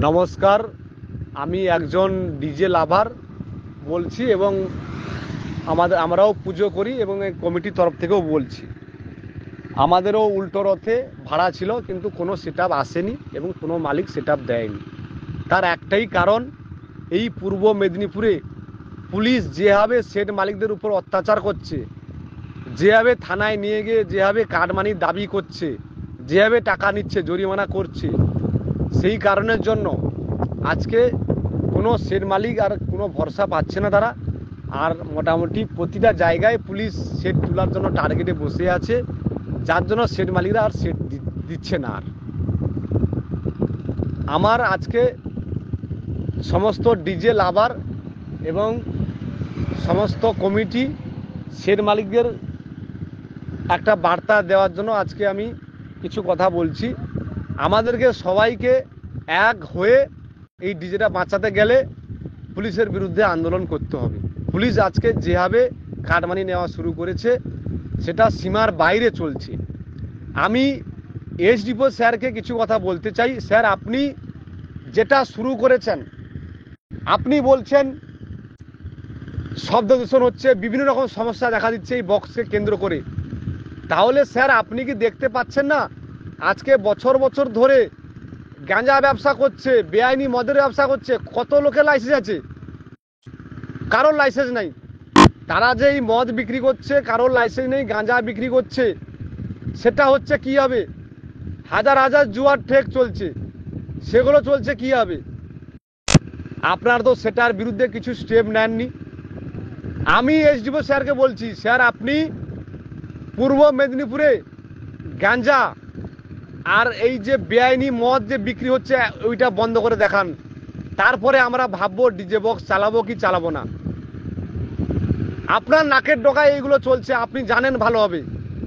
নমস্কার, আমি একজন ডিজে লাভার বলছি এবং আমরাও পুজো করি এবং এই কমিটির তরফ থেকেও বলছি। আমাদেরও উল্টো রথে ভাড়া ছিল, কিন্তু কোনো সেটআপ আসেনি এবং কোনো মালিক সেটআপ দেয়নি। তার একটাই কারণ, এই পূর্ব মেদিনীপুরে পুলিশ যেভাবে সেট মালিকদের উপর অত্যাচার করছে, যেভাবে থানায় নিয়ে গিয়ে যেভাবে কাটমানির দাবি করছে, যেভাবে টাকা নিচ্ছে, জরিমানা করছে, সেই কারণের জন্য আজকে কোনো সেট মালিক আর কোনো ভরসা পাচ্ছে না তারা। আর মোটামুটি প্রতিটা জায়গায় পুলিশ সেট তোলার জন্য টার্গেটে বসে আছে, যার জন্য সেট মালিকরা আর সেট দিচ্ছে না। আর আমার আজকে সমস্ত ডিজে লাভার এবং সমস্ত কমিটি সেট মালিকদের একটা বার্তা দেওয়ার জন্য আজকে আমি কিছু কথা বলছি। আমাদেরকে সবাইকে এক হয়ে এই ডিজেটা বাঁচাতে গেলে পুলিশের বিরুদ্ধে আন্দোলন করতে হবে। পুলিশ আজকে যেভাবে কাটমানি নেওয়া শুরু করেছে সেটা সীমার বাইরে চলছে। আমি এসডিপো স্যারকে কিছু কথা বলতে চাই। স্যার, আপনি যেটা শুরু করেছেন, আপনি বলছেন শব্দ দূষণ হচ্ছে, বিভিন্ন রকম সমস্যা দেখা দিচ্ছে এই বক্সকে কেন্দ্র করে। তাহলে স্যার, আপনি কি দেখতে পাচ্ছেন না আজকে বছর বছর ধরে গাঁজা ব্যবসা করছে, বেআইনি মদের ব্যবসা করছে, কত লোকের লাইসেন্স আছে, কারোর লাইসেন্স নাই। তারা যে এই মদ বিক্রি করছে, কারোর লাইসেন্স নেই, গাঁজা বিক্রি করছে, সেটা হচ্ছে কি হবে? হাজার হাজার জুয়ার ঠেক চলছে, সেগুলো চলছে কি হবে? আপনার তো সেটার বিরুদ্ধে কিছু স্টেপ নেননি। আমি এসডিপো স্যারকে বলছি, স্যার আপনি পূর্ব মেদিনীপুরে গাঁজা আর এই যে বেআইনি মদ যে বিক্রি হচ্ছে ওইটা বন্ধ করে দেখান, তারপরে আমরা ভাববো ডিজে বক্স চালাবো কি চালাবো না। আপনার নাকের ডগায় এইগুলো চলছে, আপনি জানেন ভালো হবে,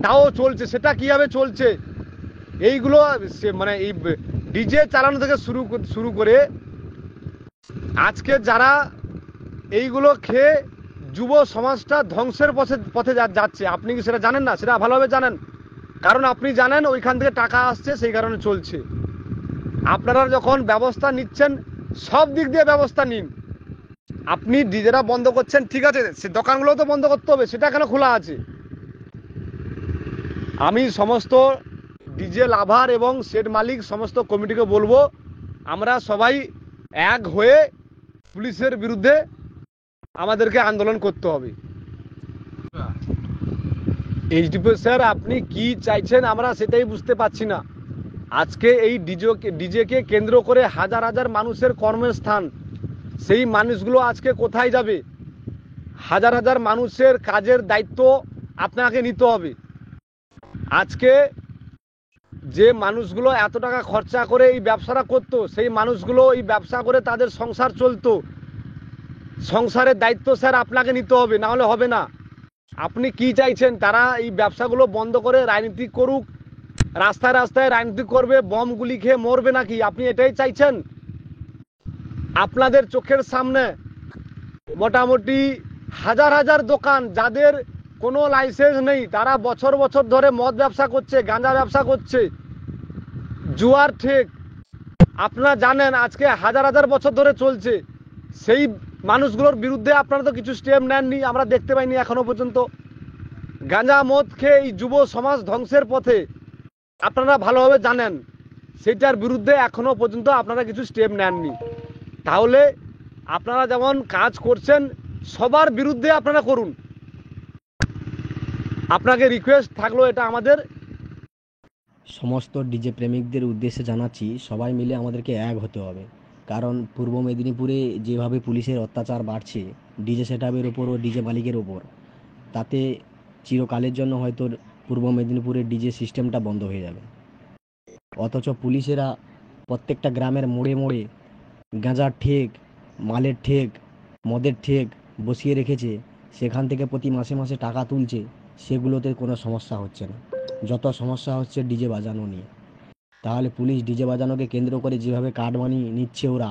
তাও চলছে। সেটা কিভাবে চলছে? এইগুলো মানে এই ডিজে চালানো থেকে শুরু করে আজকে যারা এইগুলো খেয়ে যুব সমাজটা ধ্বংসের পথে যাচ্ছে, আপনি কি সেটা জানেন না? সেটা ভালোভাবে জানেন, কারণ আপনি জানেন ওইখান থেকে টাকা আসছে, সেই কারণে চলছে। আপনারা যখন ব্যবস্থা নিচ্ছেন, সব দিক দিয়ে ব্যবস্থা নিন। আপনি ডিজেরা বন্ধ করছেন, ঠিক আছে, সে দোকানগুলো তো বন্ধ করতে হবে, সেটা কেন খোলা আছে? আমি সমস্ত ডিজে লাভার এবং সেট মালিক সমস্ত কমিটিকে বলবো, আমরা সবাই এক হয়ে পুলিশের বিরুদ্ধে আমাদেরকে আন্দোলন করতে হবে। এইচডিপি স্যার, আপনি কি চাইছেন আমরা সেটাই বুঝতে পারছি না। আজকে এই ডিজেকে কেন্দ্র করে হাজার হাজার মানুষের কর্মস্থান, সেই মানুষগুলো আজকে কোথায় যাবে? হাজার হাজার মানুষের কাজের দায়িত্ব আপনাকে নিতে হবে। আজকে যে মানুষগুলো এত টাকা খরচা করে এই ব্যবসাটা করতো, সেই মানুষগুলো এই ব্যবসা করে তাদের সংসার চলতো, সংসারের দায়িত্ব স্যার আপনাকে নিতে হবে, না হলে হবে না। আপনি কি চাইছেন? তারা এই ব্যবসাগুলো বন্ধ করে রাজনীতি করুক, রাস্তায় রাস্তায় রাজনীতি করবে, বম গুলি খেয়ে মরবে নাকি? আপনি এটাই চাইছেন? আপনাদের চোখের সামনে মোটামুটি হাজার হাজার দোকান, যাদের কোনো লাইসেন্স নেই, তারা বছর বছর ধরে মদ ব্যবসা করছে, গাঁজা ব্যবসা করছে, জুয়ার ঠেক আপনারা জানেন আজকে হাজার হাজার বছর ধরে চলছে। সেই মানুষগুলোর বিরুদ্ধে আপনারা তো কিছু স্টেপ নেননি, আমরা দেখতে পাইনি এখনো পর্যন্ত। গাঁজা মদ খেয়ে এই যুব সমাজ ধ্বংসের পথে, আপনারা ভালোভাবে জানেন, সেটার বিরুদ্ধে এখনো পর্যন্ত আপনারা কিছু স্টেপ নেননি। তাহলে আপনারা যেমন কাজ করছেন, সবার বিরুদ্ধে আপনারা করুন। আপনাকে রিকোয়েস্ট থাকলো এটা আমাদের। সমস্ত ডিজে প্রেমিকদের উদ্দেশ্যে জানাচ্ছি, সবাই মিলে আমাদেরকে এক হতে হবে। কারণ পূর্ব মেদিনীপুরে যেভাবে পুলিশের অত্যাচার বাড়ছে ডিজে সেটআপের ওপর ও ডিজে মালিকের ওপর, তাতে চিরকালের জন্য হয়তো পূর্ব মেদিনীপুরের ডিজে সিস্টেমটা বন্ধ হয়ে যাবে। অথচ পুলিশেরা প্রত্যেকটা গ্রামের মোড়ে মোড়ে গাঁজার ঠেক, মালের ঠেক, মদের ঠেক বসিয়ে রেখেছে, সেখান থেকে প্রতি মাসে মাসে টাকা তুলছে। সেগুলোতে কোনো সমস্যা হচ্ছে না, যত সমস্যা হচ্ছে ডিজে বাজানো নিয়ে। তাহলে পুলিশ ডিজে বাজানোকে কেন্দ্র করে যেভাবে কাটমানি নিচ্ছে, ওরা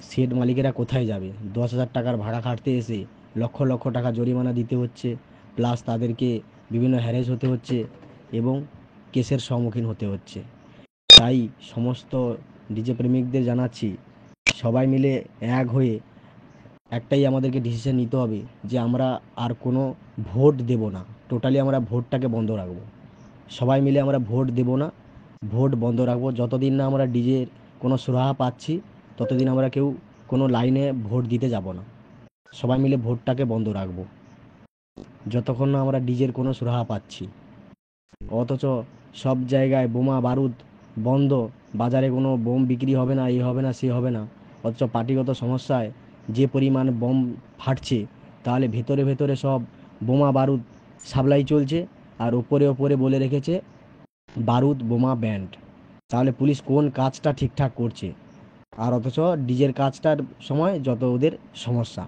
সেট মালিকেরা কোথায় যাবে? 10,000 টাকার ভাড়া খাটতে এসে লক্ষ লক্ষ টাকা জরিমানা দিতে হচ্ছে, প্লাস তাদেরকে বিভিন্ন হ্যারেস হতে হচ্ছে এবং কেসের সম্মুখীন হতে হচ্ছে। তাই সমস্ত ডিজে প্রেমিকদের জানাচ্ছি সবাই মিলে এক হয়ে একটাই আমাদেরকে ডিসিশন নিতে হবে যে আমরা আর কোনো ভোট দেব না, টোটালি আমরা ভোটটাকে বন্ধ রাখবো। সবাই মিলে আমরা ভোট দেব না, ভোট বন্ধ রাখবো। যতদিন না আমরা ডিজের কোনো সুরাহা পাচ্ছি ততদিন আমরা কেউ কোনো লাইনে ভোট দিতে যাব না। সবাই মিলে ভোটটাকে বন্ধ রাখবো যতক্ষণ না আমরা ডিজের কোনো সুরাহা পাচ্ছি। অথচ সব জায়গায় বোমা বারুদ বন্ধ, বাজারে কোনো বোম বিক্রি হবে না, এ হবে না সে হবে না। অথচ পার্টিগত সমস্যায় যে পরিমাণ বোম ফাটছে, তাহলে ভেতরে ভেতরে সব বোমা বারুদ সাপ্লাই চলছে, আর ওপরে ওপরে বলে রেখেছে বারুদ বোমা ব্যান্ড। তাহলে পুলিশ কোন কাজটা ঠিকঠাক করছে? আর অথচ ডিজের কাজটার সময় যত ওদের সমস্যা।